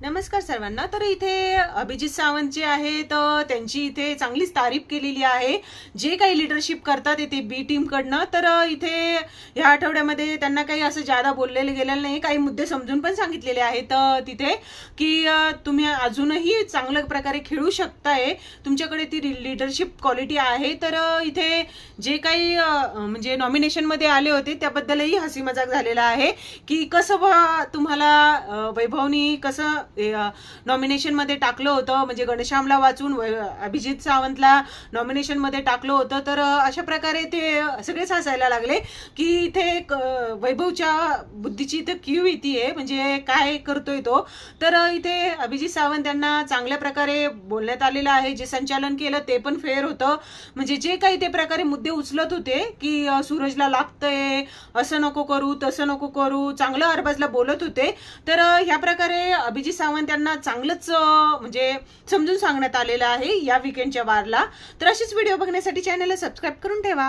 नमस्कार सर्वांना. तर इथे अभिजित सावंत जे आहे तर त्यांची इथे चांगलीच तारीफ केलेली आहे. जे काही लिडरशिप करतात इथे बी टीम कडनं, तर इथे ह्या आठवड्यामध्ये त्यांना काही असं जादा बोललेलं गेलेलं नाही. काही मुद्दे समजून पण सांगितलेले आहेत तिथे की तुम्ही अजूनही चांगल्या प्रकारे खेळू शकताय, तुमच्याकडे ती लिडरशिप क्वालिटी आहे. तर इथे जे काही म्हणजे नॉमिनेशन मध्ये आले होते त्याबद्दलही हसी मजाक झालेला आहे की कसं तुम्हाला वैभवनी कसं नॉमिनेशन मध्ये टाकलं होतं, म्हणजे घनश्यामला वाचून अभिजित सावंतला नॉमिनेशन मध्ये टाकलं होतं. तर अशा प्रकारे ते सगळेच हसायला लागले की इथे वैभवच्या बुद्धीची इथे कीव येते, म्हणजे काय करतोय तो. तर इथे अभिजित सावंत यांना चांगल्या प्रकारे बोलण्यात आलेलं आहे. जे संचालन केलं ते पण फेअर होतं. म्हणजे जे काही ते प्रकारे मुद्दे उचलत होते की सूरजला लागतंय, असं नको करू, तसं नको करू, चांगलं अरबाजला बोलत होते. तर ह्या प्रकारे अभिजित सावंत यांना चांगलंच म्हणजे समजून सांगण्यात आलेलं आहे या वीकेंडच्या वारला. तर अशीच व्हिडिओ बघण्यासाठी चॅनलला सबस्क्राईब करून ठेवा.